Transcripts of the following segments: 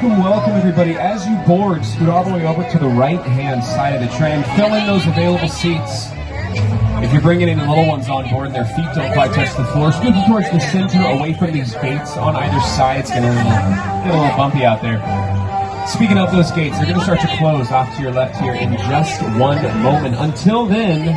Welcome everybody. As you board, scoot all the way over to the right-hand side of the train. Fill in those available seats. If you're bringing any little ones on board and their feet don't quite touch the floor, scoot them towards the center, away from these gates on either side. It's going to get a little bumpy out there. Speaking of those gates, they're going to start to close off to your left here in just one moment. Until then,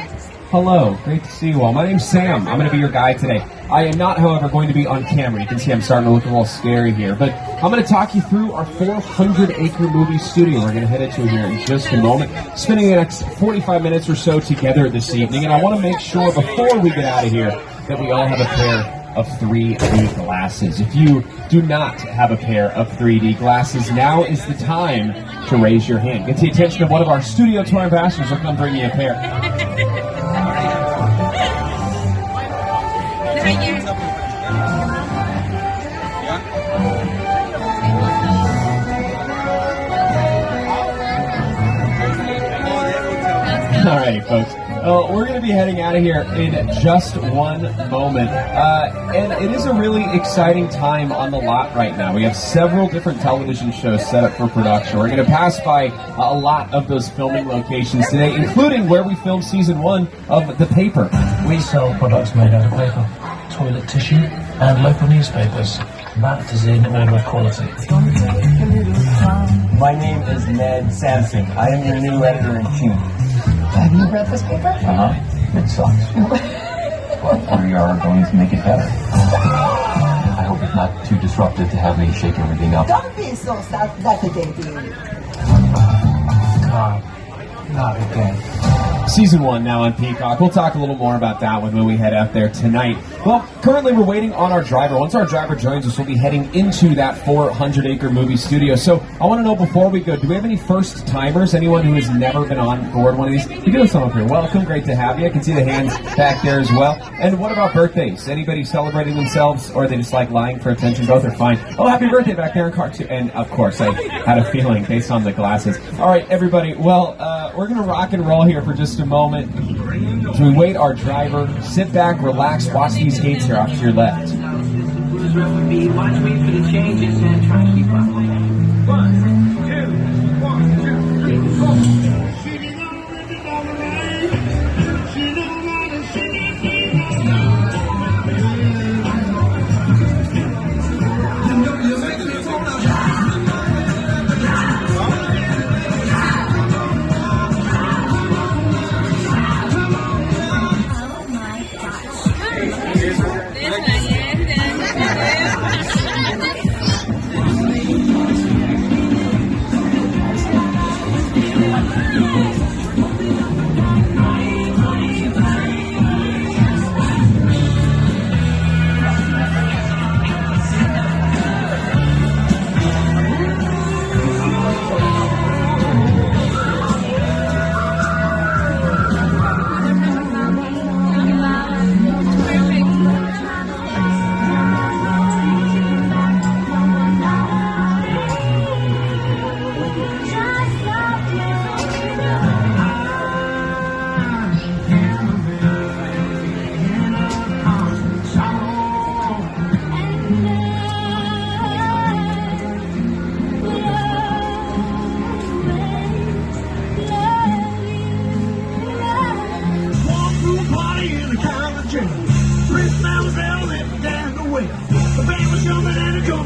hello. Great to see you all. My name's Sam. I'm going to be your guide today. I am not, however, going to be on camera. You can see I'm starting to look a little scary here. But I'm going to talk you through our 400-acre movie studio we're going to head into here in just a moment. Spending the next 45 minutes or so together this evening. And I want to make sure before we get out of here that we all have a pair of 3D glasses. If you do not have a pair of 3D glasses, now is the time to raise your hand. Get the attention of one of our studio tour ambassadors. They'll come bring you a pair. All right, folks. We're going to be heading out of here in just one moment. And it is a really exciting time on the lot right now. We have several different television shows set up for production. We're going to pass by a lot of those filming locations today, including where we filmed season 1 of The Paper. We sell products made out of paper, toilet tissue, and local newspapers. That is in order of quality. My name is Ned Sampson. I am your new editor-in-chief. Have you read this paper? It sucks. But we are going to make it better. I hope it's not too disruptive to have me shake everything up. Don't be so self-deprecating. Not again. Season 1 now on Peacock. We'll talk a little more about that one when we head out there tonight. Well, currently we're waiting on our driver. Once our driver joins us, we'll be heading into that 400-acre movie studio. So I want to know before we go, do we have any first-timers? Anyone who has never been on board one of these? You give us some up here. Welcome. Great to have you. I can see the hands back there as well. And what about birthdays? Anybody celebrating themselves, or are they just like lying for attention? Both are fine. Oh, happy birthday back there in car 2. And of course, I had a feeling based on the glasses. All right, everybody. Well, we're going to rock and roll here for just a moment. As we wait our driver, sit back, relax, watch these gates here off to your left. Watch me for the changes and try to keep up. 1, 2, 1, 2, 3, 4.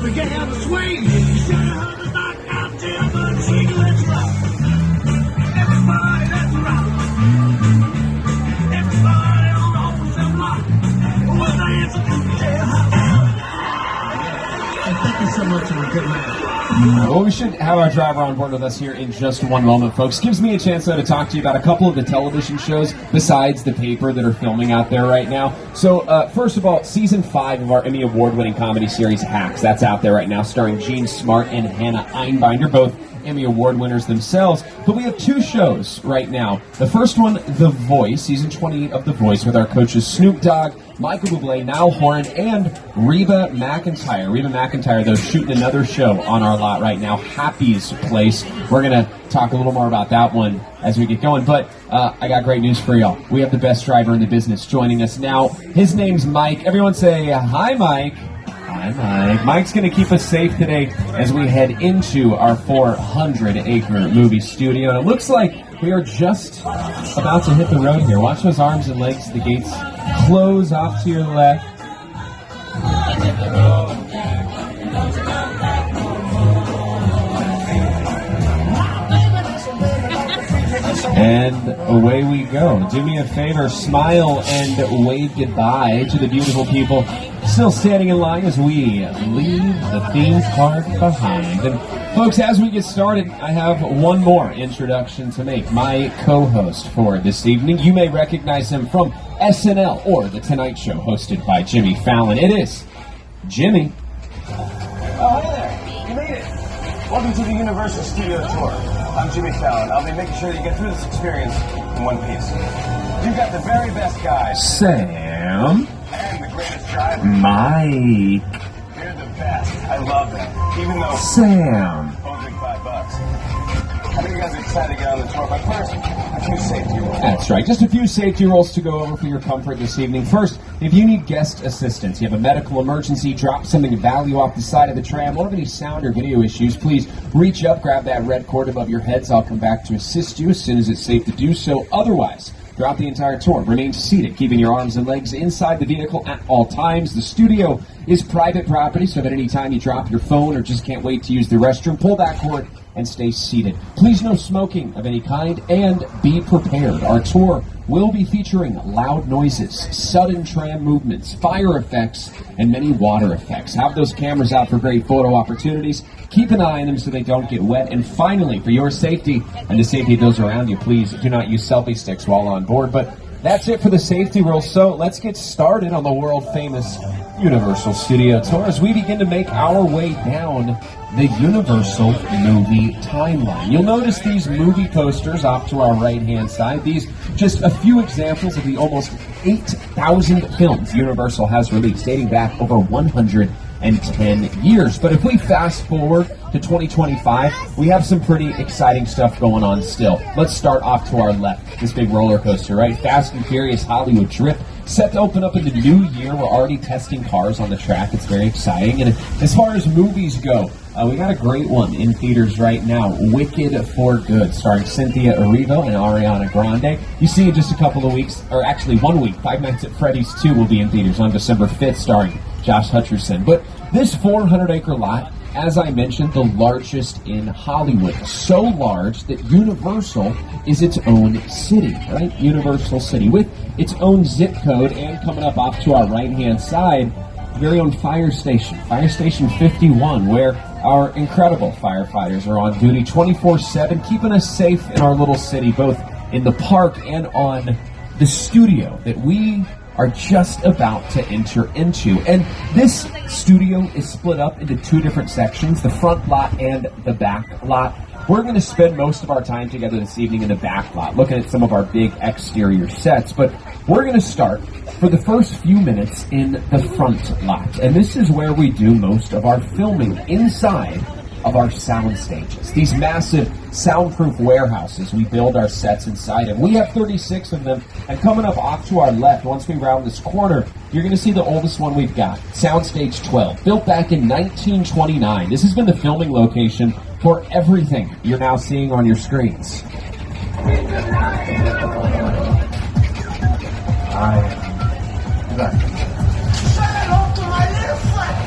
Began to swing. You should have heard the knockout till the chicken. Let's rock. Everybody, let's rock. Everybody on the wholesale block. We're dancing to the jailhouse. Thank you so much. You're a good man. Well, we should have our driver on board with us here in just one moment, folks. Gives me a chance, though, to talk to you about a couple of the television shows besides The Paper that are filming out there right now. So, first of all, Season 5 of our Emmy Award-winning comedy series, Hacks. That's out there right now, starring Gene Smart and Hannah Einbinder, both Emmy Award winners themselves. But we have 2 shows right now. The first one, The Voice, Season 28 of The Voice, with our coaches Snoop Dogg, Michael Bublé, Niall Horan, and Reba McEntire. Reba McEntire, though, shooting another show on our lot right now, Happy's Place. We're going to talk a little more about that one as we get going. But I got great news for y'all. We have the best driver in the business joining us now. His name's Mike. Everyone say, hi, Mike. Hi, Mike. Mike's going to keep us safe today as we head into our 400-acre movie studio. And it looks like we are just about to hit the road here. Watch those arms and legs. The gates close off to your left. And away we go. Do me a favor, smile and wave goodbye to the beautiful people still standing in line as we leave the theme park behind. And folks, as we get started, I have one more introduction to make. My co-host for this evening. You may recognize him from SNL or The Tonight Show, hosted by Jimmy Fallon. It is Jimmy. Oh, hey there. You made it. Welcome to the Universal Studio Tour. I'm Jimmy Fallon. I'll be making sure you get through this experience in one piece. You've got the very best guys. Sam. And the greatest driver. Mike. You're the best. I love that. Even though Sam. posing $5. I think you guys are excited to get on the tour, but first, a few safety rules. That's right. Just a few safety rules to go over for your comfort this evening. First, if you need guest assistance, you have a medical emergency, drop something of value off the side of the tram, or have any sound or video issues, please reach up, grab that red cord above your heads. I'll come back to assist you as soon as it's safe to do so. Otherwise, throughout the entire tour, remain seated, keeping your arms and legs inside the vehicle at all times. The studio is private property, so that any time you drop your phone or just can't wait to use the restroom, pull that cord and stay seated. Please no smoking of any kind, and be prepared. Our tour will be featuring loud noises, sudden tram movements, fire effects, and many water effects. Have those cameras out for great photo opportunities. Keep an eye on them so they don't get wet. And finally, for your safety and the safety of those around you, please do not use selfie sticks while on board. But that's it for the safety rules, so let's get started on the world-famous Universal Studio Tour as we begin to make our way down the Universal movie timeline. You'll notice these movie posters off to our right-hand side. These just a few examples of the almost 8,000 films Universal has released, dating back over 110 years. But if we fast forward to 2025, we have some pretty exciting stuff going on still. Let's start off to our left. This big roller coaster, right? Fast and Furious Hollywood Trip, set to open up in the new year. We're already testing cars on the track. It's very exciting. And as far as movies go, we got a great one in theaters right now, Wicked for Good, starring Cynthia Erivo and Ariana Grande. You see in just a couple of weeks, or actually 1 week, Five Nights at Freddy's 2 will be in theaters on December 5th, starring Josh Hutcherson. But this 400-acre lot, as I mentioned, the largest in Hollywood. So large that Universal is its own city, right? Universal City, with its own zip code, and coming up off to our right-hand side, very own fire station 51, where our incredible firefighters are on duty 24/7, keeping us safe in our little city, both in the park and on the studio that we are just about to enter into. And this studio is split up into two different sections, the front lot and the back lot. We're going to spend most of our time together this evening in the back lot, looking at some of our big exterior sets, but we're going to start for the first few minutes in the front lot. And this is where we do most of our filming, inside of our sound stages. These massive soundproof warehouses, we build our sets inside of. We have 36 of them, and coming up off to our left, once we round this corner, you're going to see the oldest one we've got, Soundstage 12, built back in 1929. This has been the filming location for everything you're now seeing on your screens.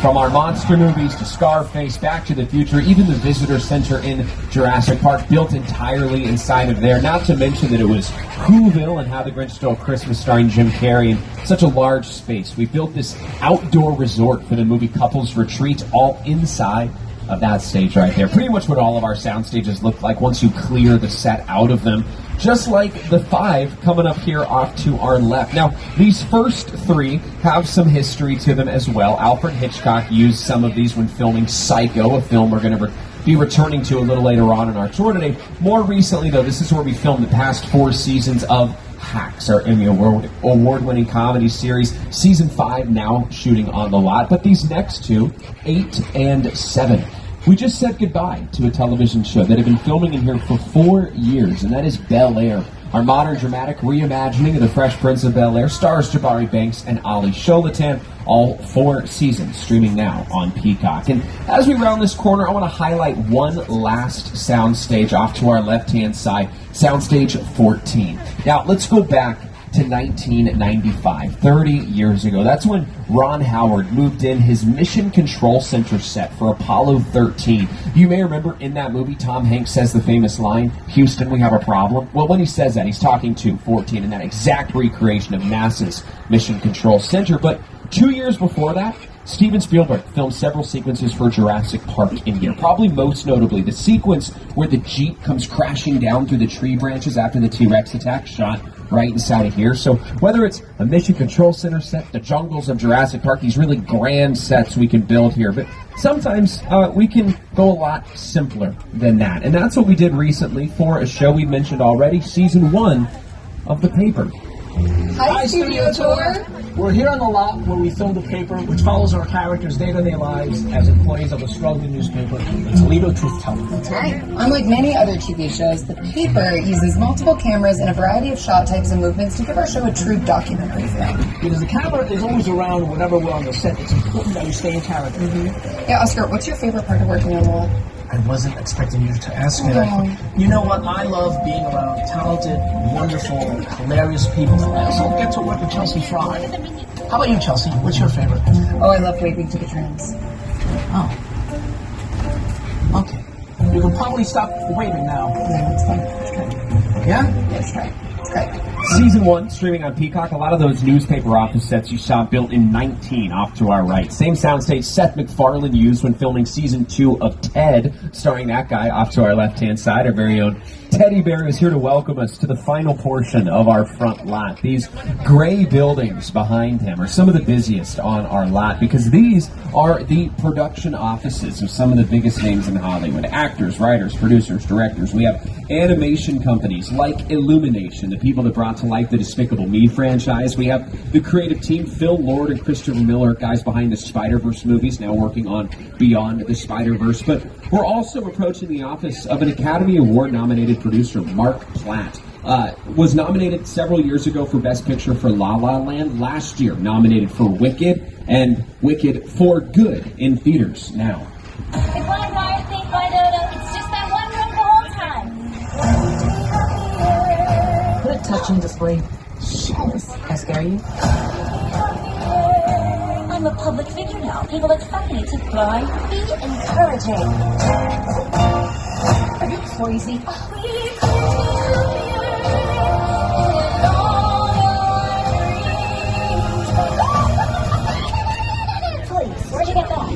From our monster movies to Scarface, Back to the Future, even the visitor center in Jurassic Park built entirely inside of there. Not to mention that it was Whoville and How the Grinch Stole Christmas starring Jim Carrey in such a large space. We built this outdoor resort for the movie Couples Retreat, all inside of that stage right there. Pretty much what all of our sound stages look like once you clear the set out of them. Just like the 5 coming up here off to our left. Now, these first 3 have some history to them as well. Alfred Hitchcock used some of these when filming Psycho, a film we're going to be returning to a little later on in our tour today. More recently, though, this is where we filmed the past 4 seasons of Hacks, our Emmy award-winning comedy series. Season 5 now shooting on the lot, but these next 2, 8 and 7, we just said goodbye to a television show that had been filming in here for 4 years, and that is Bel Air. Our modern dramatic reimagining of The Fresh Prince of Bel-Air stars Jabari Banks and Ali Sholatan, all 4 seasons, streaming now on Peacock. And as we round this corner, I want to highlight one last soundstage off to our left-hand side, Soundstage 14. Now, let's go back to 1995, 30 years ago. That's when Ron Howard moved in his Mission Control Center set for Apollo 13. You may remember in that movie, Tom Hanks says the famous line, "Houston, we have a problem." Well, when he says that, he's talking to 14 in that exact recreation of NASA's Mission Control Center. But 2 years before that, Steven Spielberg filmed several sequences for Jurassic Park in here. Probably most notably, the sequence where the Jeep comes crashing down through the tree branches after the T-Rex attack, shot right inside of here. So whether it's a Mission Control Center set, the jungles of Jurassic Park, these really grand sets we can build here. But sometimes we can go a lot simpler than that. And that's what we did recently for a show we mentioned already, Season 1 of The Paper. Hi, Studio Tour. We're here on the lot where we film The Paper, which follows our characters' day-to-day lives as employees of a struggling newspaper, the Toledo Truth-Teller. That's right. Unlike many other TV shows, The Paper uses multiple cameras and a variety of shot types and movements to give our show a true documentary feel. Because the camera is always around whenever we're on the set, it's important that we stay in character. Yeah, Oscar, what's your favorite part of working on the lot? I wasn't expecting you to ask me that. You know what? I love being around talented, wonderful, hilarious people. I also get to work with Chelsea Fry. How about you, Chelsea? What's your favorite? Oh, I love waving to the trains. Oh. Okay. You can probably stop waving now. Yeah, it's fun. It's great. Yeah? Yeah, it's great. It's great. Season 1, streaming on Peacock. A lot of those newspaper office sets you saw built in 19 off to our right. Same soundstage Seth MacFarlane used when filming Season 2 of Ted, starring that guy off to our left-hand side. Our very own Teddy Bear is here to welcome us to the final portion of our front lot. These gray buildings behind him are some of the busiest on our lot because these are the production offices of some of the biggest names in Hollywood. Actors, writers, producers, directors. We have animation companies like Illumination, the people that brought to life the Despicable Me franchise. We have the creative team, Phil Lord and Christopher Miller, guys behind the Spider-Verse movies, now working on Beyond the Spider-Verse. But we're also approaching the office of an Academy Award-nominated producer, Mark Platt. Was nominated several years ago for Best Picture for La La Land. Last year, nominated for Wicked, and Wicked for Good in theaters now. If one admires think by Dodo, it's just that one room the whole time. Put a touching display. Shameless. I scare you? I'm a public figure now. People expect me to thrive, be encouraging. Are you crazy? Please, where'd you get that?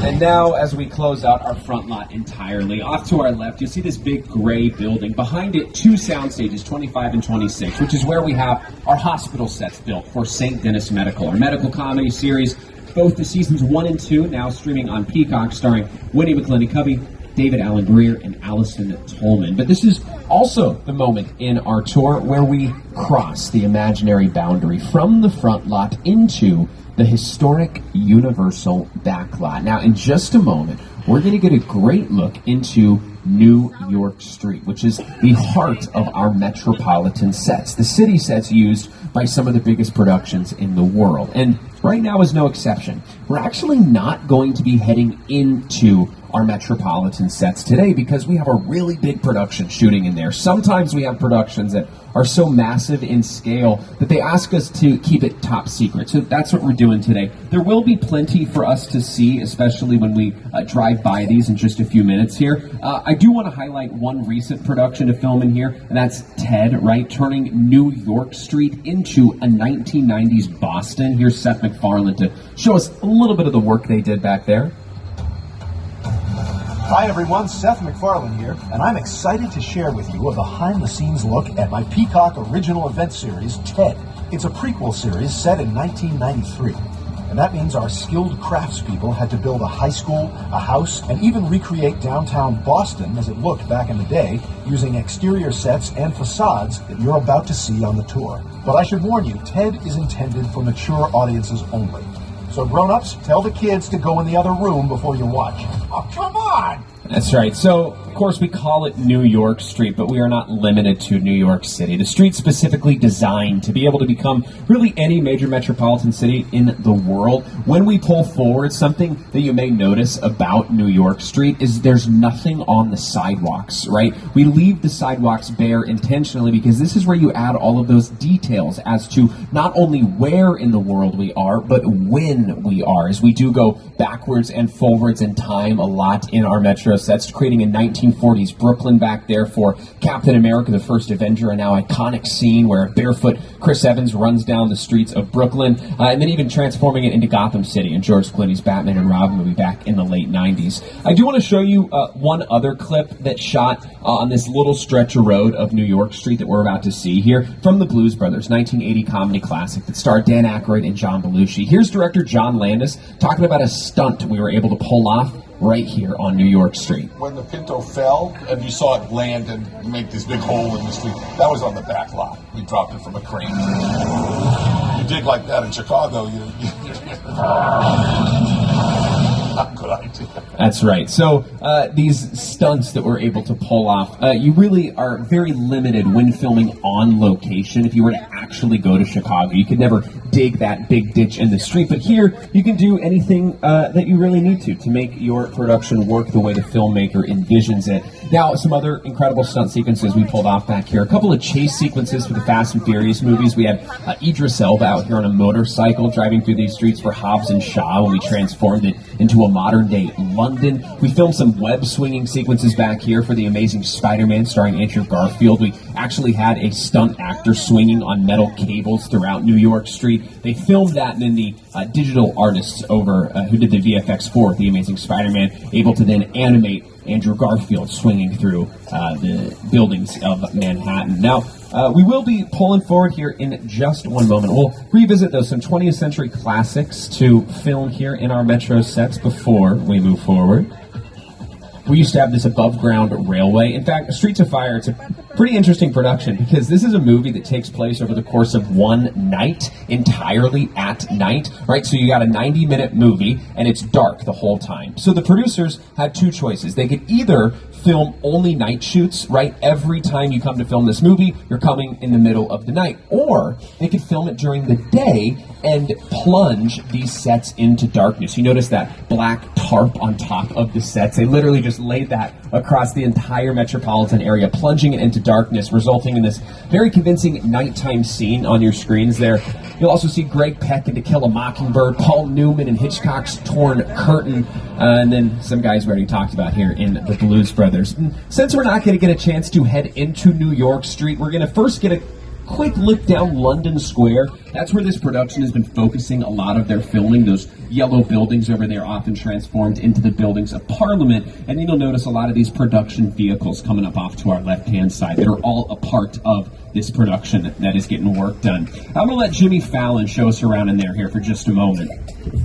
And now, as we close out our front lot entirely, off to our left, you'll see this big gray building. Behind it, 2 sound stages, 25 and 26, which is where we have our hospital sets built for St. Denis Medical, our medical comedy series. Both the seasons 1 and 2 now streaming on Peacock, starring Winnie McClenny-Covey, David Allen Greer, and Allison Tolman. But this is also the moment in our tour where we cross the imaginary boundary from the front lot into the historic Universal backlot. Now, in just a moment, we're going to get a great look into New York Street, which is the heart of our metropolitan sets, the city sets used by some of the biggest productions in the world. And right now is no exception. We're actually not going to be heading into our metropolitan sets today because we have a really big production shooting in there. Sometimes we have productions that are so massive in scale that they ask us to keep it top secret. So that's what we're doing today. There will be plenty for us to see, especially when we drive by these in just a few minutes here. I do want to highlight one recent production to film in here, and that's Ted, right? Turning New York Street into a 1990s Boston. Here's Seth MacFarlane to show us a little bit of the work they did back there. Hi everyone, Seth MacFarlane here, and I'm excited to share with you a behind-the-scenes look at my Peacock original event series, TED. It's a prequel series set in 1993, and that means our skilled craftspeople had to build a high school, a house, and even recreate downtown Boston as it looked back in the day using exterior sets and facades that you're about to see on the tour. But I should warn you, TED is intended for mature audiences only. So grown-ups, tell the kids to go in the other room before you watch. Oh, come on! That's right. So, of course, we call it New York Street, but we are not limited to New York City. The street's specifically designed to be able to become really any major metropolitan city in the world. When we pull forward, something that you may notice about New York Street is there's nothing on the sidewalks, right? We leave the sidewalks bare intentionally because this is where you add all of those details as to not only where in the world we are, but when we are, as we do go backwards and forwards in time a lot in our metro sets, creating a 1940s Brooklyn back there for Captain America, the first Avenger, a now iconic scene where barefoot Chris Evans runs down the streets of Brooklyn, and then even transforming it into Gotham City in George Clooney's Batman and Robin movie back in the late 90s. I do want to show you one other clip that's shot on this little stretch of road of New York Street that we're about to see here from the Blues Brothers, 1980 comedy classic that starred Dan Aykroyd and John Belushi. Here's director John Landis talking about a stunt we were able to pull off right here on New York Street. When the Pinto fell and you saw it land and make this big hole in the street, that was on the back lot. We dropped it from a crane. You dig like that in Chicago, not a good idea. That's right. So these stunts that we're able to pull off, you really are very limited when filming on location. If you were to actually go to Chicago, you could never dig that big ditch in the street. But here, you can do anything that you really need to make your production work the way the filmmaker envisions it. Now, some other incredible stunt sequences we pulled off back here. A couple of chase sequences for the Fast and Furious movies. We had Idris Elba out here on a motorcycle driving through these streets for Hobbs and Shaw when we transformed it into a modern-day London. We filmed some web-swinging sequences back here for The Amazing Spider-Man starring Andrew Garfield. We actually had a stunt actor swinging on metal cables throughout New York Street. They filmed that, and then the digital artists over who did the VFX for The Amazing Spider-Man able to then animate Andrew Garfield swinging through the buildings of Manhattan. Now, we will be pulling forward here in just one moment. We'll revisit those some 20th century classics to film here in our metro sets before we move forward. We used to have this above-ground railway. In fact, Streets of Fire, it's a pretty interesting production because this is a movie that takes place over the course of one night, entirely at night, right? So you got a 90-minute movie, and it's dark the whole time. So the producers had two choices. They could either film only night shoots, right? Every time you come to film this movie, you're coming in the middle of the night. Or they could film it during the day and plunge these sets into darkness. You notice that black tarp on top of the sets. They literally just laid that across the entire metropolitan area, plunging it into darkness, resulting in this very convincing nighttime scene on your screens there. You'll also see Greg Peck in To Kill a Mockingbird, Paul Newman in Hitchcock's Torn Curtain, and then some guys we already talked about here in the Blues Brothers. And since we're not going to get a chance to head into New York Street, we're going to first get a quick look down London Square. That's where this production has been focusing a lot of their filming. Those yellow buildings over there often transformed into the buildings of Parliament. And then you'll notice a lot of these production vehicles coming up off to our left-hand side that are all a part of this production that is getting work done. I'm going to let Jimmy Fallon show us around in there here for just a moment.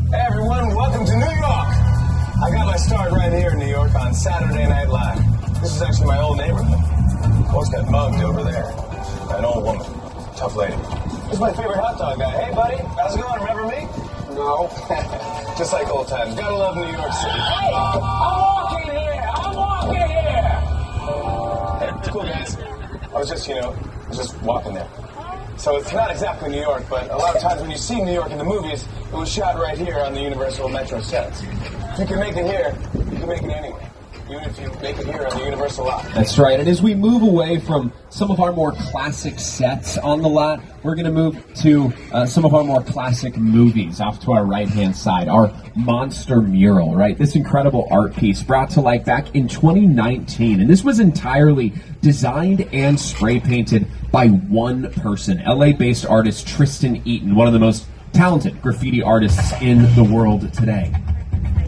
Hey everyone, welcome to New York. I got my start right here in New York on Saturday Night Live. This is actually my old neighborhood. Always got mugged over there. An old woman. Tough lady. This is my favorite hot dog guy. Hey, buddy. How's it going? Remember me? No. Just like old times. Gotta love New York City. Hey, I'm walking here. I'm walking here. Hey, it's cool, guys. I was just walking there. So it's not exactly New York, but a lot of times when you see New York in the movies, it was shot right here on the Universal Metro sets. If you can make it here, you can make it anywhere. Even if you make it here on the Universal lot. That's right. And as we move away from some of our more classic sets on the lot, we're going to move to some of our more classic movies off to our right-hand side. Our Monster Mural, right? This incredible art piece brought to life back in 2019. And this was entirely designed and spray painted by one person, LA-based artist Tristan Eaton, one of the most talented graffiti artists in the world today.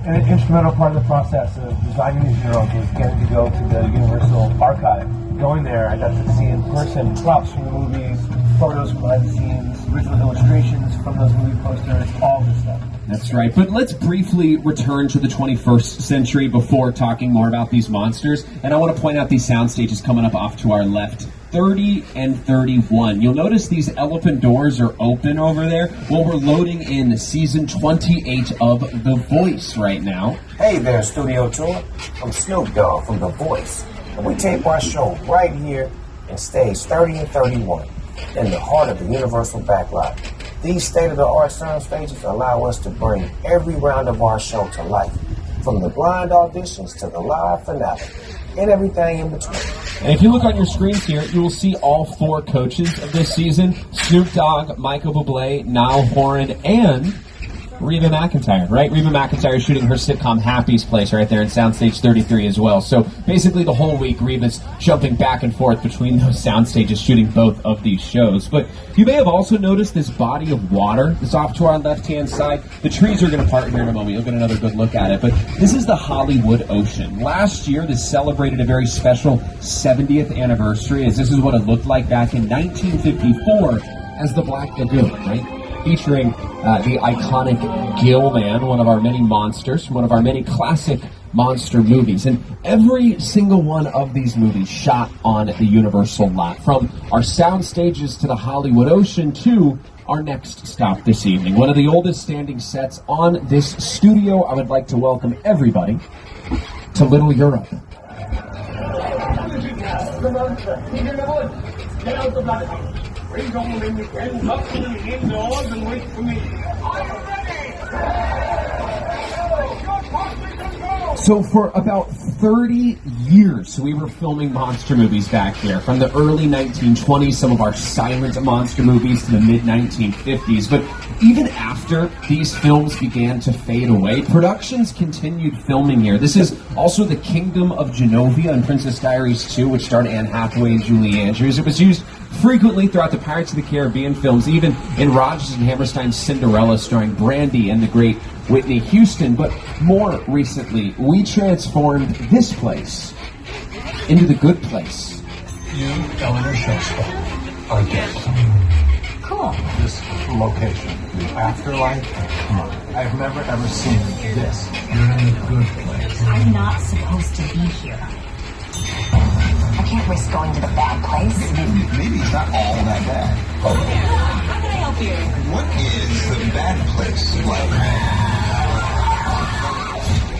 An instrumental part of the process of designing these murals was getting to go to the Universal Archive. Going there, I got to see in person props from the movies, photos from behind the scenes, original illustrations from those movie posters, all this stuff. That's right. But let's briefly return to the 21st century before talking more about these monsters. And I want to point out these sound stages coming up off to our left. 30 and 31. You'll notice these elephant doors are open over there. Well, we're loading in season 28 of The Voice right now. Hey there, Studio Tour. I'm Snoop Dogg from The Voice. And we tape our show right here in stage 30 and 31 in the heart of the Universal Backlot. These state-of-the-art sound stages allow us to bring every round of our show to life, from the blind auditions to the live finale, and everything in between. And if you look on your screens here, you will see all 4 coaches of this season: Snoop Dogg, Michael Bublé, Niall Horan, and Reba McEntire, right? Reba McEntire is shooting her sitcom Happy's Place right there in Soundstage 33 as well. So basically the whole week, Reba's jumping back and forth between those sound stages, shooting both of these shows. But you may have also noticed this body of water that's off to our left-hand side. The trees are going to part here in a moment. You'll get another good look at it. But this is the Hollywood Ocean. Last year, this celebrated a very special 70th anniversary, as this is what it looked like back in 1954 as the Black Lagoon, right? Featuring the iconic Gill Man, one of our many monsters, one of our many classic monster movies. And every single one of these movies shot on the Universal lot, from our sound stages to the Hollywood Ocean to our next stop this evening. One of the oldest standing sets on this studio. I would like to welcome everybody to Little Europe. Bring on in the friends up to the indoors and wait for me. Are you ready? So for about 30 years, we were filming monster movies back there. From the early 1920s, some of our silent monster movies, to the mid-1950s. But even after these films began to fade away, productions continued filming here. This is also the Kingdom of Genovia and Princess Diaries 2, which starred Anne Hathaway and Julie Andrews. It was used frequently throughout the Pirates of the Caribbean films, even in Rodgers and Hammerstein's Cinderella, starring Brandy and the great Whitney Houston. But more recently, we transformed this place into the good place. You, Eleanor Showstone, are guests. Cool. This location, the afterlife, I've never ever seen this. You're in a good place. I'm not supposed to be here. I can't risk going to the bad place. Maybe it's not all that bad. How can I help you? What is the bad place like?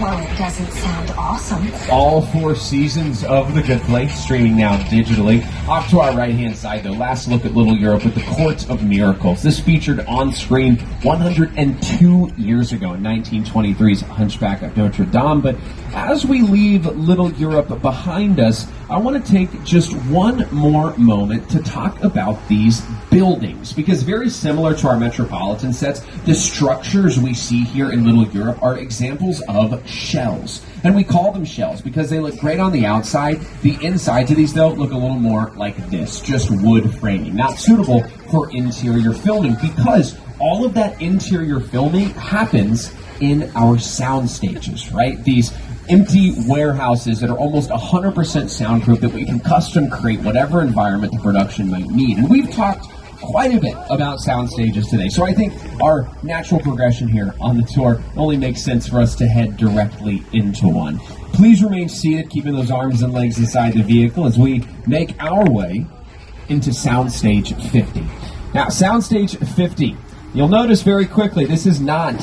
Well, it doesn't sound awesome. All 4 seasons of The Good Place, streaming now digitally. Off to our right-hand side, though, last look at Little Europe with the Court of Miracles. This featured on screen 102 years ago in 1923's Hunchback of Notre Dame. But as we leave Little Europe behind us, I want to take just one more moment to talk about these buildings, because very similar to our metropolitan sets, the structures we see here in Little Europe are examples of shells. And we call them shells because they look great on the outside. The insides of these, though, look a little more like this, just wood framing, not suitable for interior filming, because all of that interior filming happens in our sound stages, right? These empty warehouses that are almost 100% soundproof, that we can custom create whatever environment the production might need. And we've talked quite a bit about sound stages today, so I think our natural progression here on the tour only makes sense for us to head directly into one. Please remain seated, keeping those arms and legs inside the vehicle as we make our way into Soundstage 50. Now, Soundstage 50, you'll notice very quickly, this is not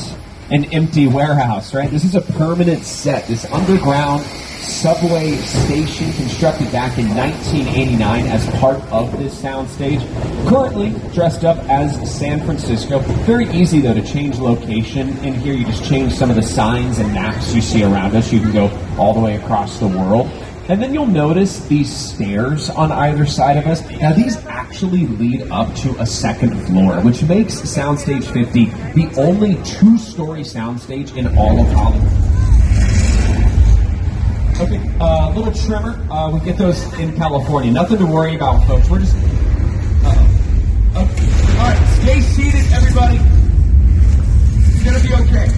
an empty warehouse, right? This is a permanent set, this underground subway station constructed back in 1989 as part of this soundstage. Currently dressed up as San Francisco. Very easy, though, to change location. In here, you just change some of the signs and maps you see around us. You can go all the way across the world. And then you'll notice these stairs on either side of us. Now, these actually lead up to a second floor, which makes Soundstage 50 the only 2-story soundstage in all of Hollywood. Okay, a little trimmer. We get those in California. Nothing to worry about, folks. We're just... Okay. All right, stay seated, everybody. It's going to be okay.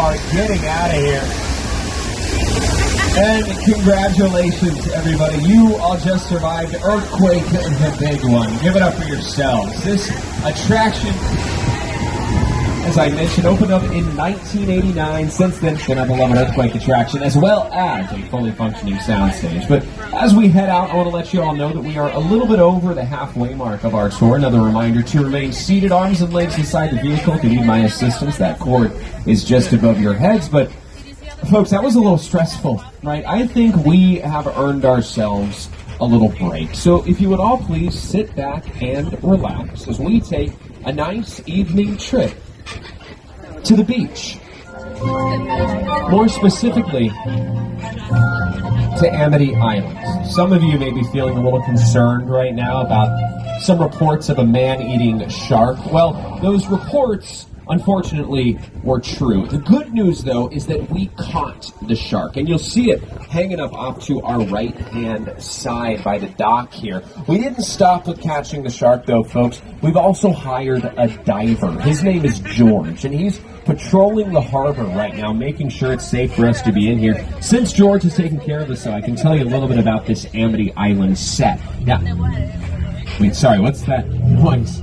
are getting out of here. And congratulations, everybody. You all just survived Earthquake, the big one. Give it up for yourselves. This attraction, as I mentioned, opened up in 1989. Since then, it's been a beloved Earthquake attraction, as well as a fully functioning soundstage. But as we head out, I want to let you all know that we are a little bit over the halfway mark of our tour. Another reminder to remain seated, arms and legs inside the vehicle. If you need my assistance, that cord is just above your heads. But folks, that was a little stressful, right? I think we have earned ourselves a little break. So if you would all please sit back and relax as we take a nice evening trip to the beach. More specifically, to Amity Island. Some of you may be feeling a little concerned right now about some reports of a man-eating shark. Well, those reports, unfortunately, were true. The good news, though, is that we caught the shark, and you'll see it hanging up off to our right-hand side by the dock here. We didn't stop with catching the shark, though, folks. We've also hired a diver. His name is George, and he's patrolling the harbor right now, making sure it's safe for us to be in here. Since George is taking care of us, so I can tell you a little bit about this Amity Island set. Yeah. Wait, sorry, what's that noise?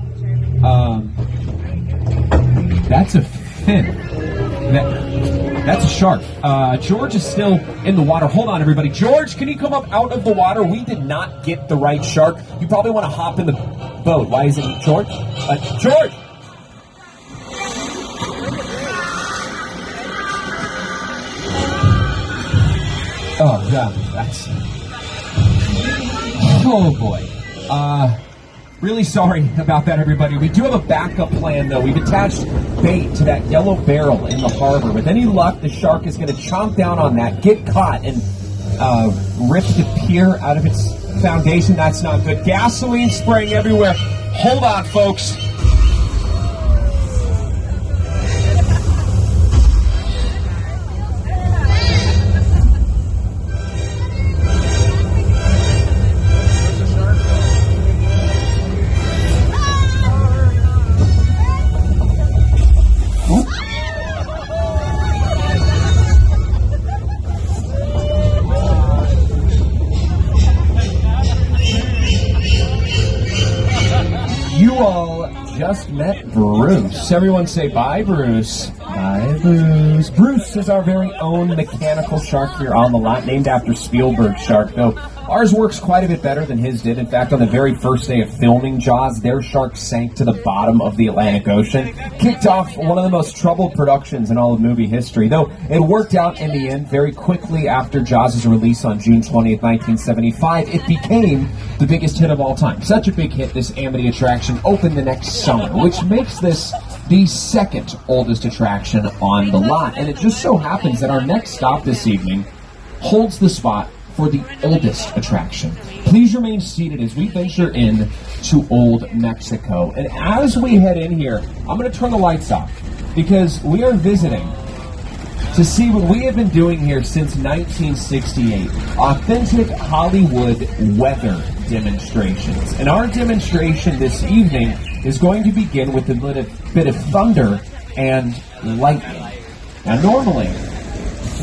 That's a fin. That's a shark. George is still in the water. Hold on, everybody. George, can you come up out of the water? We did not get the right shark. You probably want to hop in the boat. Why is it George? George! Oh, yeah, that's... Oh, boy. Really sorry about that, everybody. We do have a backup plan, though. We've attached bait to that yellow barrel in the harbor. With any luck, the shark is going to chomp down on that, get caught, and rip the pier out of its foundation. That's not good. Gasoline spraying everywhere. Hold on, folks. Just met Bruce. Everyone say bye, Bruce. Bye, Bruce. Bruce is our very own mechanical shark here on the lot, named after Spielberg's shark, though ours works quite a bit better than his did. In fact, on the very first day of filming Jaws, their shark sank to the bottom of the Atlantic Ocean. Kicked off one of the most troubled productions in all of movie history, though it worked out in the end. Very quickly after Jaws' release on June 20th, 1975, it became the biggest hit of all time. Such a big hit, this Amity attraction opened the next summer, which makes this the second oldest attraction on the lot. And it just so happens that our next stop this evening holds the spot for the oldest attraction. Please remain seated as we venture in to Old Mexico. And as we head in here, I'm going to turn the lights off because we are visiting to see what we have been doing here since 1968. Authentic Hollywood weather demonstrations. And our demonstration this evening is going to begin with a bit of thunder and lightning. Now normally,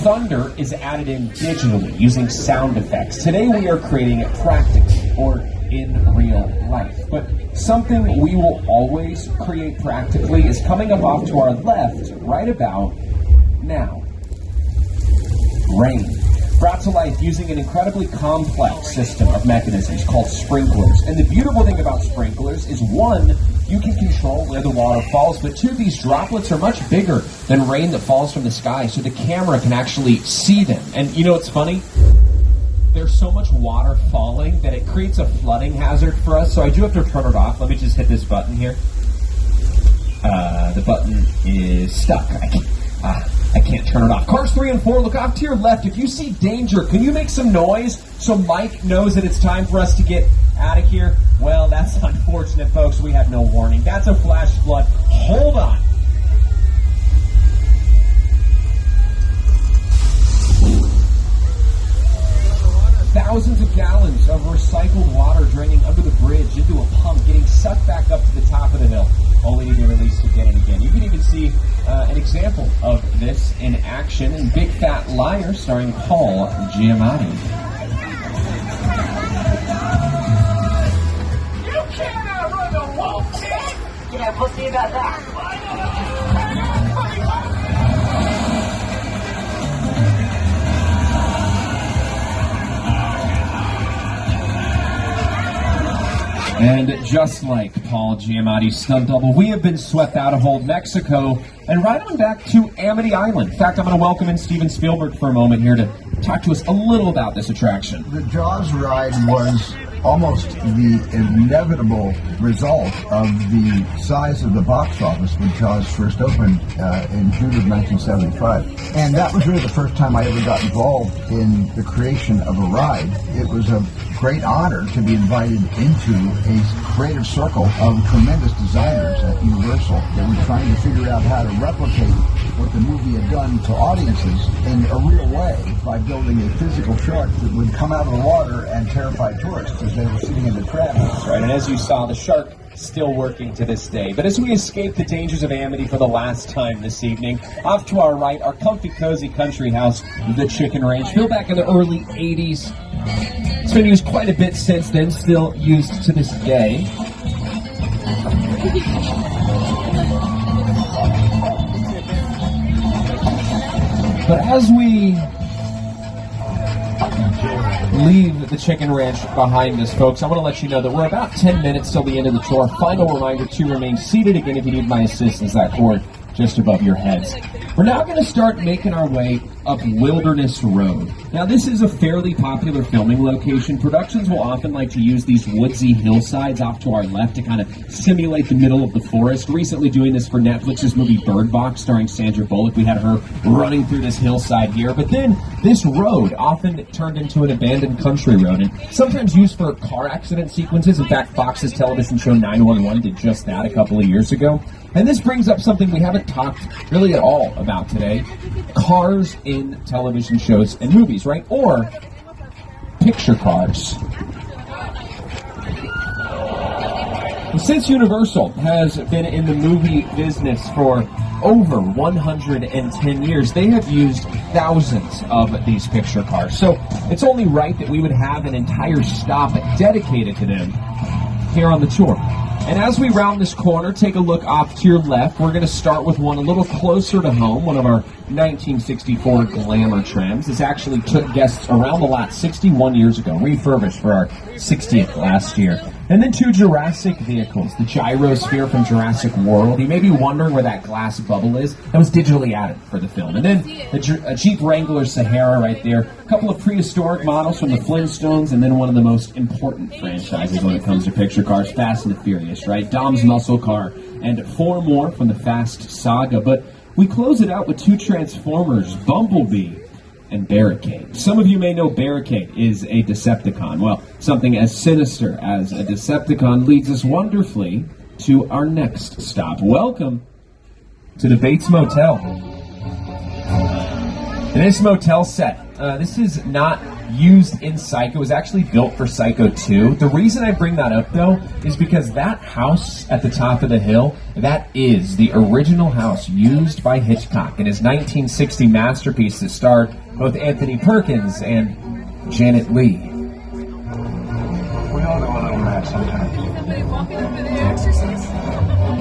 thunder is added in digitally using sound effects. Today we are creating it practically or in real life. But something we will always create practically is coming up off to our left right about now. Rain. Brought to life using an incredibly complex system of mechanisms called sprinklers. And the beautiful thing about sprinklers is, one, you can control where the water falls, but two, these droplets are much bigger than rain that falls from the sky, so the camera can actually see them. And you know what's funny? There's so much water falling that it creates a flooding hazard for us, so I do have to turn it off. Let me just hit this button here. The button is stuck. I can't turn it off. Cars 3 and 4, look off to your left. If you see danger, can you make some noise so Mike knows that it's time for us to get out of here? Well, that's unfortunate, folks. We have no warning. That's a flash flood. Hold on. Thousands of gallons of recycled water draining under the bridge into a pump, getting sucked back up to the top of the hill, only to be released again and again. You can even see an example of this in action in Big Fat Liar, starring Paul Giamatti. You can't outrun the wolf, kid! Yeah, we'll see about that. And just like Paul Giamatti's stunt double, we have been swept out of old Mexico and right on back to Amity Island. In fact, I'm going to welcome in Steven Spielberg for a moment here to talk to us a little about this attraction. The Jaws ride was almost the inevitable result of the size of the box office when Jaws first opened in June of 1975. And that was really the first time I ever got involved in the creation of a ride. It was a great honor to be invited into a creative circle of tremendous designers at Universal that were trying to figure out how to replicate what the movie had done to audiences in a real way by building a physical shark that would come out of the water and terrify tourists as they were sitting in the crab. Right, and as you saw, the shark still working to this day. But as we escape the dangers of Amity for the last time this evening, off to our right, our comfy, cozy country house, the Chicken Ranch, built back in the early 80s. It's been used quite a bit since then, still used to this day. But as we leave the Chicken Ranch behind us, folks, I want to let you know that we're about 10 minutes till the end of the tour. Final reminder to remain seated again if you need my assistance, that cord just above your heads. We're now going to start making our way up Wilderness Road. Now, this is a fairly popular filming location. Productions will often like to use these woodsy hillsides off to our left to kind of simulate the middle of the forest. Recently doing this for Netflix's movie Bird Box, starring Sandra Bullock. We had her running through this hillside here. But then this road often turned into an abandoned country road and sometimes used for car accident sequences. In fact, Fox's television show 911 did just that a couple of years ago. And this brings up something we haven't talked really at all about today. Cars in television shows and movies, right? Or picture cars. And since Universal has been in the movie business for over 110 years, they have used thousands of these picture cars. So it's only right that we would have an entire stop dedicated to them here on the tour. And as we round this corner, take a look off to your left. We're going to start with one a little closer to home, one of our 1964 Glamour trams. This actually took guests around the lot 61 years ago, refurbished for our 60th last year. And then two Jurassic vehicles, the Gyrosphere from Jurassic World. You may be wondering where that glass bubble is. That was digitally added for the film. And then a Jeep Wrangler Sahara right there. A couple of prehistoric models from the Flintstones, and then one of the most important franchises when it comes to picture cars, Fast and the Furious, right? Dom's muscle car, and four more from the Fast saga. But we close it out with two Transformers, Bumblebee and Barricade. Some of you may know Barricade is a Decepticon. Well, something as sinister as a Decepticon leads us wonderfully to our next stop. Welcome to the Bates Motel. And this motel set, this is not used in Psycho. It was actually built for Psycho 2. The reason I bring that up, though, is because that house at the top of the hill, that is the original house used by Hitchcock in his 1960 masterpiece that starred both Anthony Perkins and Janet Leigh. We all go a little mad sometimes.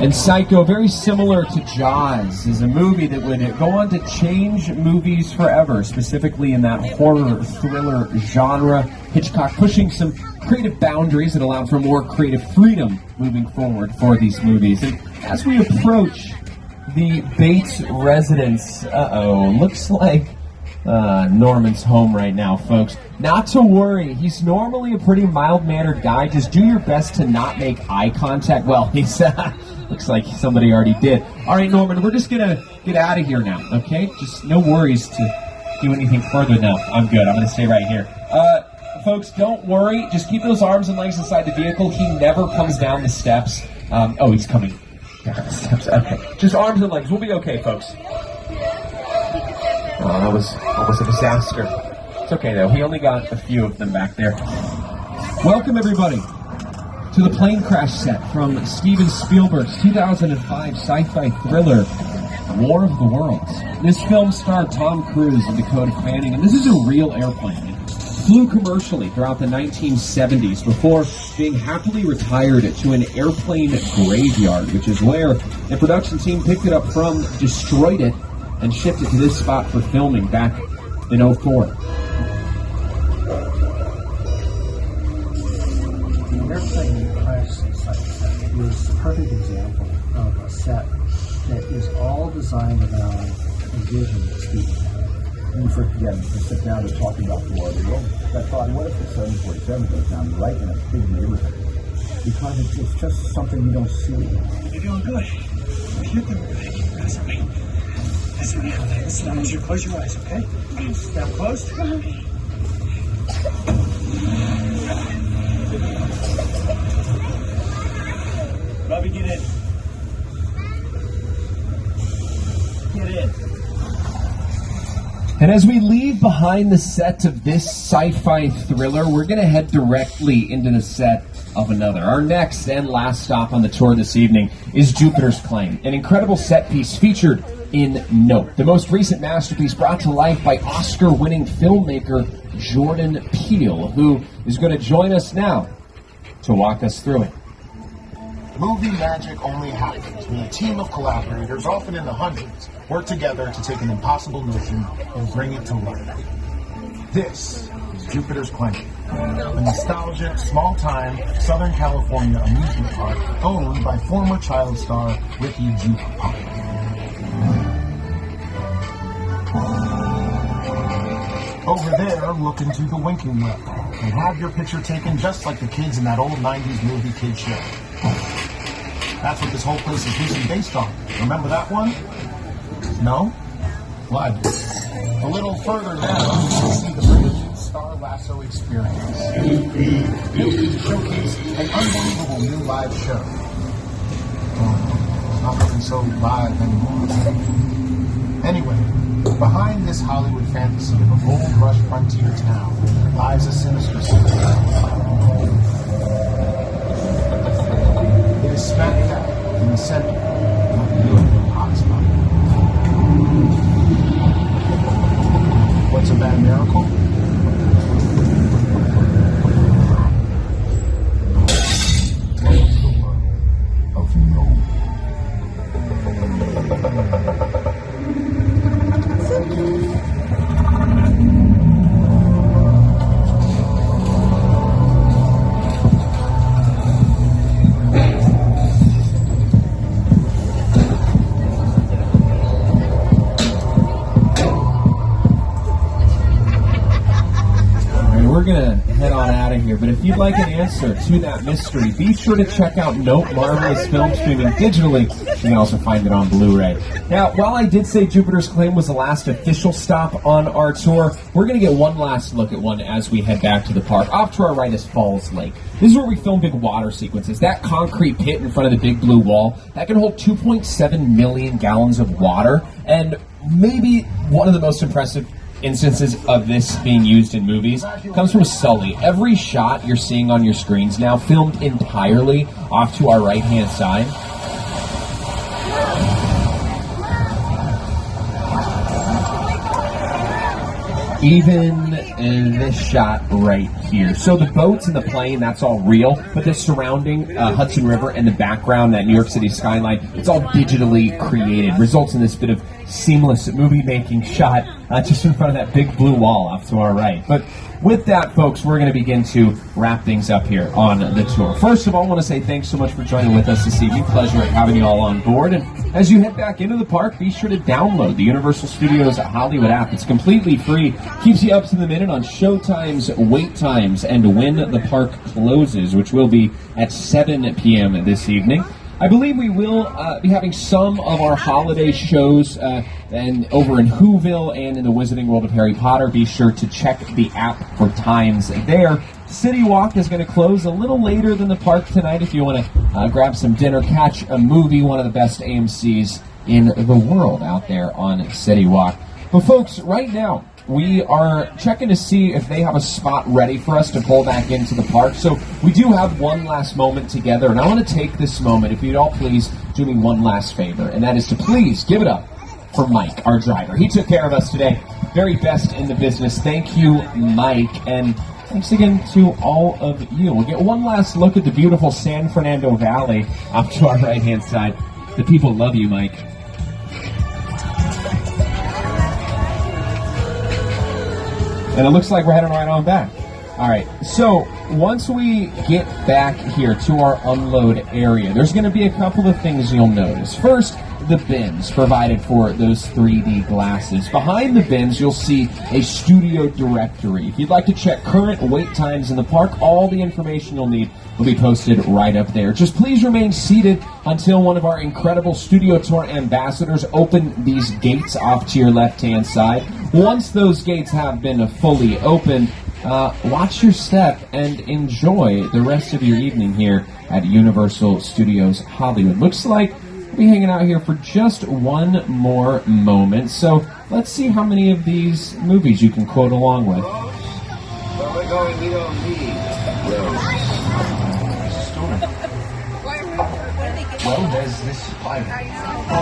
And Psycho, very similar to Jaws, is a movie that would go on to change movies forever, specifically in that horror thriller genre. Hitchcock pushing some creative boundaries that allowed for more creative freedom moving forward for these movies. And as we approach the Bates residence, looks like Norman's home right now, folks. Not to worry, he's normally a pretty mild-mannered guy. Just do your best to not make eye contact. Well, he's looks like somebody already did. All right, Norman, we're just gonna get out of here now, okay? Just no worries to do anything further now. I'm good. I'm gonna stay right here. Folks, don't worry. Just keep those arms and legs inside the vehicle. He never comes down the steps. He's coming down the steps. Okay, just arms and legs. We'll be okay, folks. Oh, that was almost a disaster. It's okay, though. He only got a few of them back there. Welcome, everybody, to the plane crash set from Steven Spielberg's 2005 sci-fi thriller War of the Worlds. This film starred Tom Cruise and Dakota Fanning, and this is a real airplane. It flew commercially throughout the 1970s before being happily retired to an airplane graveyard, which is where the production team picked it up from, destroyed it, and shipped it to this spot for filming back in 2004. The airplane crash site is a perfect example of a set that is all designed around a vision that Stephen had. And for again, to sit down and talk about the War of the World, I thought, what if the 747 goes down right in a big neighborhood? Because it's just something you don't see. You're doing good. You're doing good. That's right. That's right. As long as you close your eyes, okay? Now closed. Robbie, get in. Get in. And as we leave behind the set of this sci-fi thriller, we're going to head directly into the set of another. Our next and last stop on the tour this evening is Jupiter's Claim, an incredible set piece featured in Nope, the most recent masterpiece brought to life by Oscar-winning filmmaker Jordan Peele, who is going to join us now to walk us through it. Movie magic only happens when a team of collaborators, often in the hundreds, work together to take an impossible notion and bring it to life. This is Jupiter's Claim, a nostalgic, small-time Southern California amusement park owned by former child star Ricky Juke Pop. Over there, look into the winking well and have your picture taken just like the kids in that old 90s movie Kid Show. That's what this whole place is loosely based on. Remember that one? No? Blood. A little further down, you can see the brilliant Star Lasso experience. Used to showcase an unbelievable new live show. Oh, it's not looking so live anymore. Anyway, behind this Hollywood fantasy of a gold rush frontier town lies a sinister secret. It is smack dab in the center of the European hotspot. What's a bad miracle? Welcome to the world of no. We're going to head on out of here, but if you'd like an answer to that mystery, be sure to check out Nope Marvelous Film streaming digitally. You can also find it on Blu-ray. Now, while I did say Jupiter's Claim was the last official stop on our tour, we're going to get one last look at one as we head back to the park. Off to our right is Falls Lake. This is where we film big water sequences. That concrete pit in front of the big blue wall, that can hold 2.7 million gallons of water, and maybe one of the most impressive instances of this being used in movies comes from Sully. Every shot you're seeing on your screens now filmed entirely off to our right-hand side. Even this shot right here. So the boats and the plane, that's all real, but the surrounding Hudson River and the background, that New York City skyline, it's all digitally created. Results in this bit of seamless movie-making shot just in front of that big blue wall off to our right. But with that, folks, we're going to begin to wrap things up here on the tour. First of all, I want to say thanks so much for joining with us this evening. Pleasure having you all on board. And as you head back into the park, be sure to download the Universal Studios Hollywood app. It's completely free, keeps you up to the minute on show times, wait times, and when the park closes, which will be at 7 p.m. this evening. I believe we will be having some of our holiday shows and over in Whoville and in the Wizarding World of Harry Potter. Be sure to check the app for times there. City Walk is going to close a little later than the park tonight if you want to grab some dinner, catch a movie, one of the best AMCs in the world out there on City Walk. But folks, right now, we are checking to see if they have a spot ready for us to pull back into the park. So we do have one last moment together, and I want to take this moment, if you'd all please do me one last favor, and that is to please give it up for Mike, our driver. He took care of us today. Very best in the business. Thank you, Mike, and thanks again to all of you. We'll get one last look at the beautiful San Fernando Valley off to our right-hand side. The people love you, Mike. And it looks like we're heading right on back. All right, so once we get back here to our unload area, there's going to be a couple of things you'll notice. First, the bins provided for those 3D glasses. Behind the bins, you'll see a studio directory. If you'd like to check current wait times in the park, all the information you'll need will be posted right up there. Just please remain seated until one of our incredible Studio Tour ambassadors open these gates off to your left-hand side. Once those gates have been fully opened, watch your step and enjoy the rest of your evening here at Universal Studios Hollywood. Looks like we'll be hanging out here for just one more moment, so let's see how many of these movies you can quote along with. Where we're going, we don't need roads. Well, there's this pirate.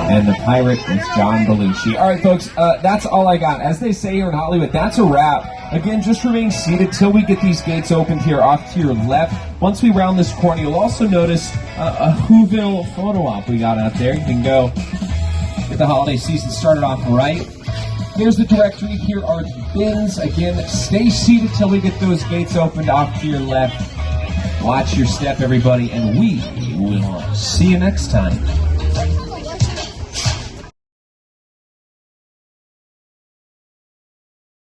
And the pirate is John Belushi. All right, folks, that's all I got. As they say here in Hollywood, that's a wrap. Again, just remain seated till we get these gates opened here off to your left. Once we round this corner, you'll also notice a Whoville photo op we got out there. You can go get the holiday season started off right. Here's the directory. Here are the bins. Again, stay seated till we get those gates opened off to your left. Watch your step, everybody, and we will see you next time.